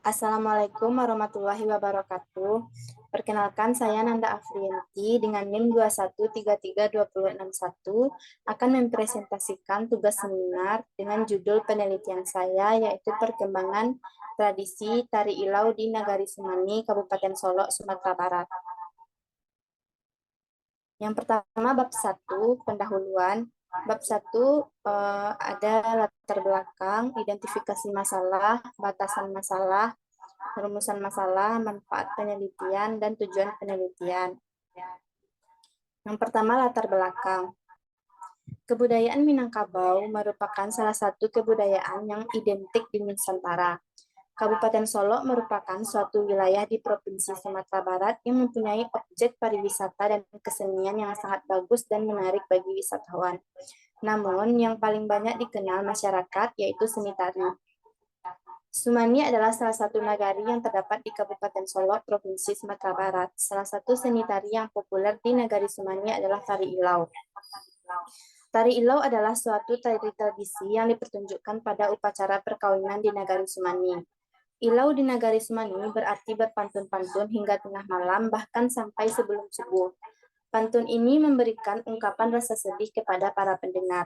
Assalamualaikum warahmatullahi wabarakatuh. Perkenalkan, saya Nanda Afrianti dengan NIM 21332061 akan mempresentasikan tugas seminar dengan judul penelitian saya, yaitu perkembangan tradisi Tari Ilau di Nagari Sumani, Kabupaten Solok, Sumatera Barat. Yang pertama, bab 1, pendahuluan. Bab 1 ada latar belakang, identifikasi masalah, batasan masalah, rumusan masalah, manfaat penelitian, dan tujuan penelitian. Yang pertama, latar belakang. Kebudayaan Minangkabau merupakan salah satu kebudayaan yang identik di Nusantara. Kabupaten Solok merupakan suatu wilayah di Provinsi Sumatera Barat yang mempunyai objek pariwisata dan kesenian yang sangat bagus dan menarik bagi wisatawan. Namun, yang paling banyak dikenal masyarakat yaitu seni tari. Sumani adalah salah satu nagari yang terdapat di Kabupaten Solok, Provinsi Sumatera Barat. Salah satu seni tari yang populer di Nagari Sumani adalah Tari Ilau. Tari Ilau adalah suatu tari tradisi yang dipertunjukkan pada upacara perkawinan di Nagari Sumani. Ilau di Nagari Sumani berarti berpantun-pantun hingga tengah malam, bahkan sampai sebelum subuh. Pantun ini memberikan ungkapan rasa sedih kepada para pendengar.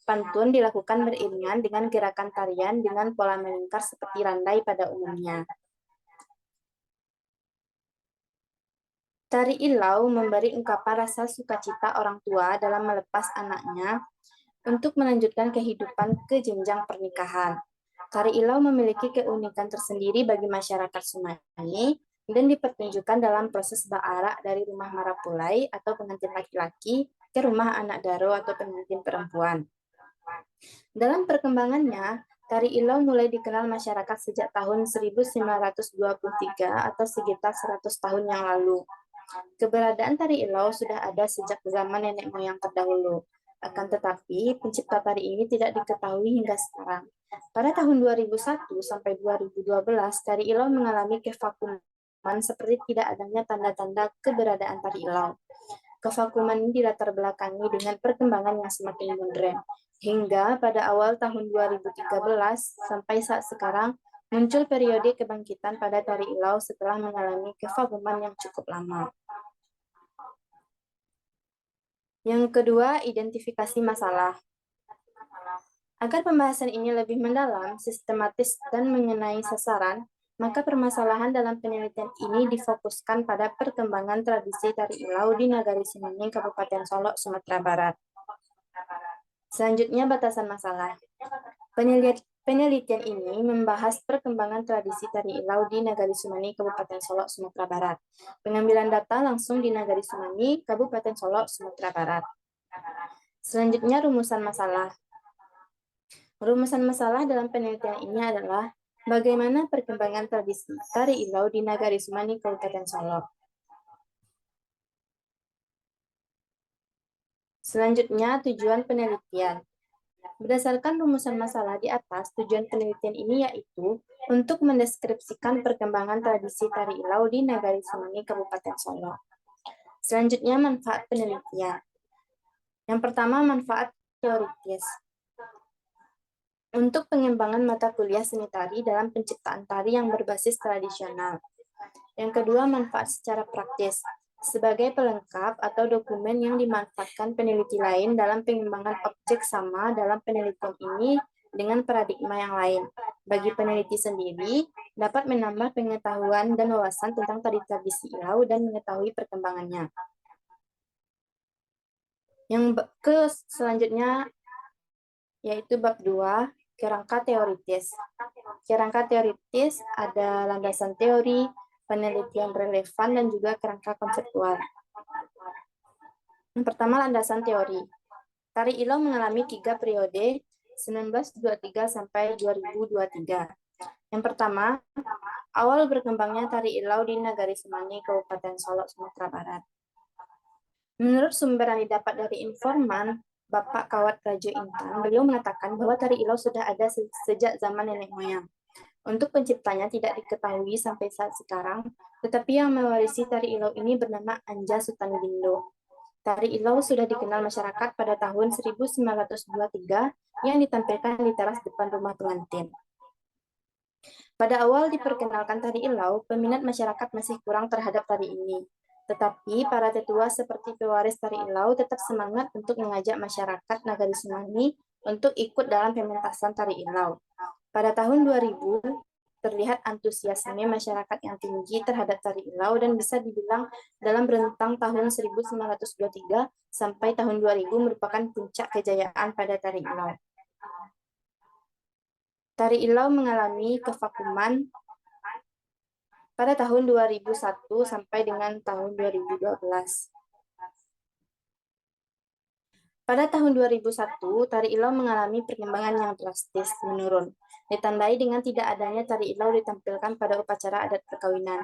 Pantun dilakukan beriringan dengan gerakan tarian dengan pola melingkar seperti randai pada umumnya. Tari Ilau memberi ungkapan rasa sukacita orang tua dalam melepas anaknya untuk melanjutkan kehidupan ke jenjang pernikahan. Tari Ilau memiliki keunikan tersendiri bagi masyarakat Sumani dan dipertunjukkan dalam proses ba'arak dari rumah marapulai atau pengantin laki-laki ke rumah anak daro atau pengantin perempuan. Dalam perkembangannya, Tari Ilau mulai dikenal masyarakat sejak tahun 1923 atau sekitar 100 tahun yang lalu. Keberadaan Tari Ilau sudah ada sejak zaman nenek moyang terdahulu. Akan tetapi, pencipta tari ini tidak diketahui hingga sekarang. Pada tahun 2001 sampai 2012, Tari Ilau mengalami kevakuman seperti tidak adanya tanda-tanda keberadaan Tari Ilau. Kevakuman ini dilatar belakangi dengan perkembangan yang semakin modern. Hingga pada awal tahun 2013 sampai saat sekarang, muncul periode kebangkitan pada Tari Ilau setelah mengalami kevakuman yang cukup lama. Yang kedua, identifikasi masalah. Agar pembahasan ini lebih mendalam, sistematis, dan mengenai sasaran, maka permasalahan dalam penelitian ini difokuskan pada perkembangan tradisi Tari Ilau di Nagari Sumani, Kabupaten Solok, Sumatera Barat. Selanjutnya, batasan masalah. Penelitian ini membahas perkembangan tradisi Tari Ilau di Nagari Sumani, Kabupaten Solok, Sumatera Barat. Pengambilan data langsung di Nagari Sumani, Kabupaten Solok, Sumatera Barat. Selanjutnya, rumusan masalah. Rumusan masalah dalam penelitian ini adalah bagaimana perkembangan tradisi Tari Ilau di Nagari Sumani, Kabupaten Solok. Selanjutnya, tujuan penelitian. Berdasarkan rumusan masalah di atas, tujuan penelitian ini yaitu untuk mendeskripsikan perkembangan tradisi Tari Ilau di Nagari Sumani, Kabupaten Solok. Selanjutnya, manfaat penelitian. Yang pertama, manfaat teoritis. Untuk pengembangan mata kuliah seni tari dalam penciptaan tari yang berbasis tradisional. Yang kedua, manfaat secara praktis. Sebagai pelengkap atau dokumen yang dimanfaatkan peneliti lain dalam pengembangan objek sama dalam penelitian ini dengan paradigma yang lain. Bagi peneliti sendiri, dapat menambah pengetahuan dan wawasan tentang tari tradisi Ilau dan mengetahui perkembangannya. Yang selanjutnya yaitu bab 2, kerangka teoritis. Kerangka teoritis ada landasan teori, penelitian relevan, dan juga kerangka konseptual. Yang pertama, landasan teori. Tari Ilau mengalami 3 periode 1923 sampai 2023. Yang pertama, awal berkembangnya Tari Ilau di Nagari Sumani, Kabupaten Solok, Sumatera Barat. Menurut sumber yang didapat dari informan, Bapak Kawat Rajo Intan, beliau mengatakan bahwa Tari Ilau sudah ada sejak zaman nenek moyang. Untuk penciptanya tidak diketahui sampai saat sekarang, tetapi yang mewarisi Tari Ilau ini bernama Anja Sutangindo. Tari Ilau sudah dikenal masyarakat pada tahun 1923 yang ditampilkan di teras depan rumah pengantin. Pada awal diperkenalkan tari Ilau, peminat masyarakat masih kurang terhadap tari ini. Tetapi para tetua seperti pewaris tari Ilau tetap semangat untuk mengajak masyarakat Nagari Semani untuk ikut dalam pementasan tari Ilau. Pada tahun 2000, terlihat antusiasme masyarakat yang tinggi terhadap tari Ilau dan bisa dibilang dalam rentang tahun 1923 sampai tahun 2000 merupakan puncak kejayaan pada tari Ilau. Tari Ilau mengalami kevakuman pada tahun 2001 sampai dengan tahun 2012. Pada tahun 2001, tari Ilau mengalami perkembangan yang drastis menurun, ditandai dengan tidak adanya tari Ilau ditampilkan pada upacara adat perkawinan.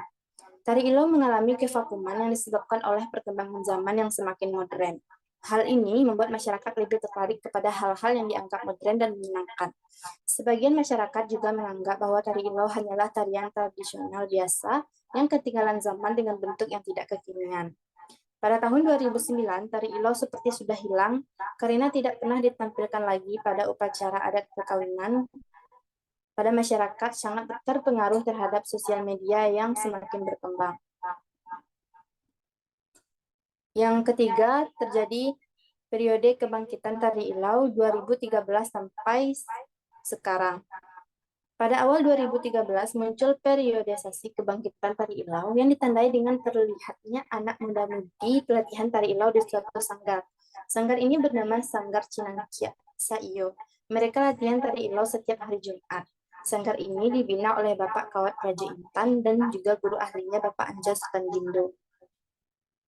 Tari Ilau mengalami kevakuman yang disebabkan oleh perkembangan zaman yang semakin modern. Hal ini membuat masyarakat lebih tertarik kepada hal-hal yang dianggap modern dan menyenangkan. Sebagian masyarakat juga menganggap bahwa tari Ilau hanyalah tarian tradisional biasa yang ketinggalan zaman dengan bentuk yang tidak kekinian. Pada tahun 2009, tari Ilau seperti sudah hilang karena tidak pernah ditampilkan lagi pada upacara adat perkawinan. Pada masyarakat sangat terpengaruh terhadap sosial media yang semakin berkembang. Yang ketiga, terjadi periode kebangkitan tari Ilau 2013 sampai sekarang. Pada awal 2013 muncul periodisasi kebangkitan tari Ilau yang ditandai dengan terlihatnya anak muda-mudi pelatihan tari Ilau di suatu sanggar. Sanggar ini bernama Sanggar Cinangkia Saiyo. Mereka latihan tari Ilau setiap hari Jumat. Sanggar ini dibina oleh Bapak Kawat Praja Intan dan juga guru ahlinya Bapak Anjas Tanjindo.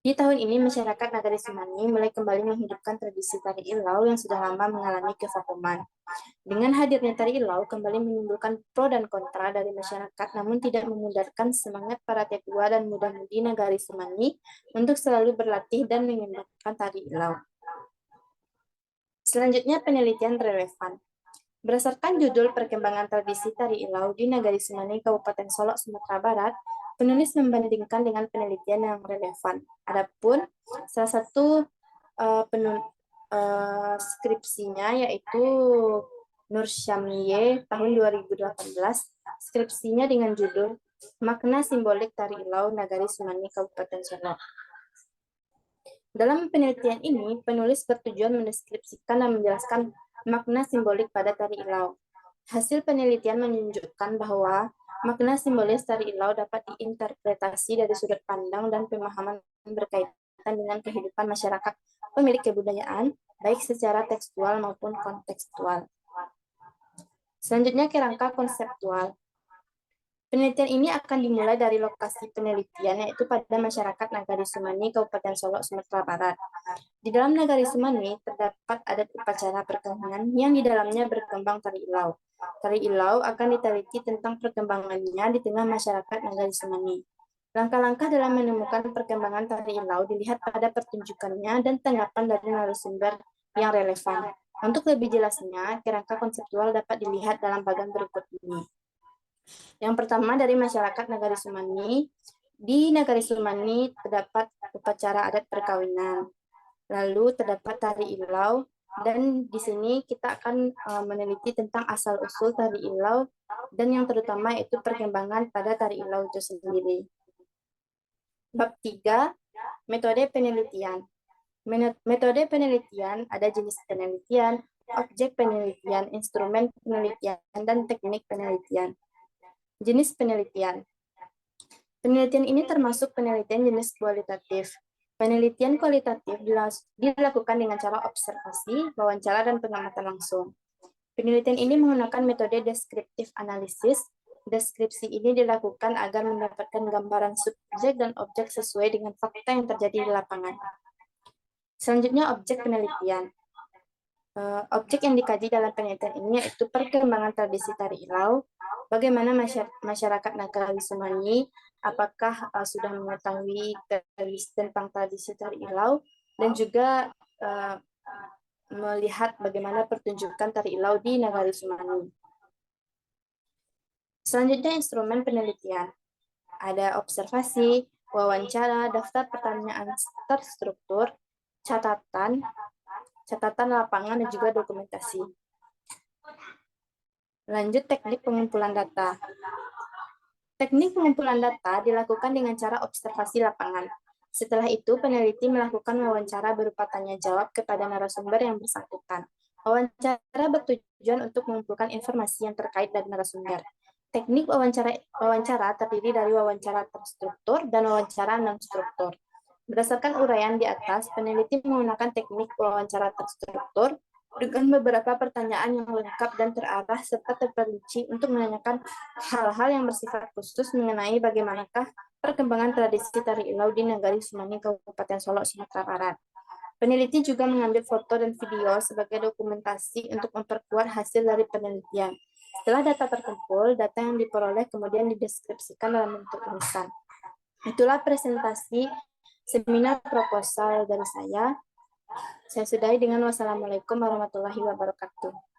Di tahun ini, masyarakat Nagari Semani mulai kembali menghidupkan tradisi tari Ilau yang sudah lama mengalami kevakuman. Dengan hadirnya tari Ilau kembali menimbulkan pro dan kontra dari masyarakat, namun tidak memudarkan semangat para tetua dan muda-mudi Nagari Semani untuk selalu berlatih dan mengembangkan tari Ilau. Selanjutnya, penelitian relevan. Berdasarkan judul Perkembangan Tradisi Tari Ilau di Nagari Semani, Kabupaten Solok, Sumatera Barat, penulis membandingkan dengan penelitian yang relevan. Adapun salah satu skripsinya yaitu Nur Syamie tahun 2018, skripsinya dengan judul Makna Simbolik Tari Ilau Nagari Semani Kabupaten Solok. Dalam penelitian ini, penulis bertujuan mendeskripsikan dan menjelaskan makna simbolik pada tari Ilau. Hasil penelitian menunjukkan bahwa makna simbolis tari Ilau dapat diinterpretasi dari sudut pandang dan pemahaman berkaitan dengan kehidupan masyarakat pemilik kebudayaan, baik secara tekstual maupun kontekstual. Selanjutnya, kerangka konseptual. Penelitian ini akan dimulai dari lokasi penelitian, yaitu pada masyarakat Nagari Semani, Kabupaten Solok, Sumatera Barat. Di dalam Nagari Semani terdapat adat upacara perkawinan yang di dalamnya berkembang tari Ilau. Tari Ilau akan diteliti tentang perkembangannya di tengah masyarakat Nagari Semani. Langkah-langkah dalam menemukan perkembangan tari Ilau dilihat pada pertunjukannya dan tanggapan dari narasumber yang relevan. Untuk lebih jelasnya, kerangka konseptual dapat dilihat dalam bagian berikut ini. Yang pertama dari masyarakat Nagari Semani. Di Nagari Semani terdapat upacara adat perkawinan. Lalu terdapat tari Ilau, dan di sini kita akan meneliti tentang asal-usul tari Ilau dan yang terutama itu perkembangan pada tari Ilau itu sendiri. Bab 3, metode penelitian. Metode penelitian ada jenis penelitian, objek penelitian, instrumen penelitian, dan teknik penelitian. Jenis penelitian. Penelitian ini termasuk penelitian jenis kualitatif. Penelitian kualitatif dilakukan dengan cara observasi, wawancara, dan pengamatan langsung. Penelitian ini menggunakan metode deskriptif analisis. Deskripsi ini dilakukan agar mendapatkan gambaran subjek dan objek sesuai dengan fakta yang terjadi di lapangan. Selanjutnya, objek penelitian. Objek yang dikaji dalam penelitian ini yaitu perkembangan tradisi tari Ilau, bagaimana masyarakat Nagari Semani, apakah sudah mengetahui tentang tradisi tari Ilau, dan juga melihat bagaimana pertunjukan tari Ilau di Nagari Semani. Selanjutnya, instrumen penelitian. Ada observasi, wawancara, daftar pertanyaan terstruktur, catatan lapangan, dan juga dokumentasi. Lanjut, teknik pengumpulan data. Teknik pengumpulan data dilakukan dengan cara observasi lapangan. Setelah itu, peneliti melakukan wawancara berupa tanya jawab kepada narasumber yang bersangkutan. Wawancara bertujuan untuk mengumpulkan informasi yang terkait dari narasumber. Teknik wawancara terdiri dari wawancara terstruktur dan wawancara non-struktur. Berdasarkan uraian di atas, peneliti menggunakan teknik wawancara terstruktur dengan beberapa pertanyaan yang lengkap dan terarah serta terperinci untuk menanyakan hal-hal yang bersifat khusus mengenai bagaimanakah perkembangan tradisi tari ilau di Nagari Sumaning, Kabupaten Solok, Sumatera Barat. Peneliti juga mengambil foto dan video sebagai dokumentasi untuk memperkuat hasil dari penelitian. Setelah data terkumpul, data yang diperoleh kemudian dideskripsikan dalam bentuk tulisan. Itulah presentasi seminar proposal dari saya. Saya sudahi dengan wassalamualaikum warahmatullahi wabarakatuh.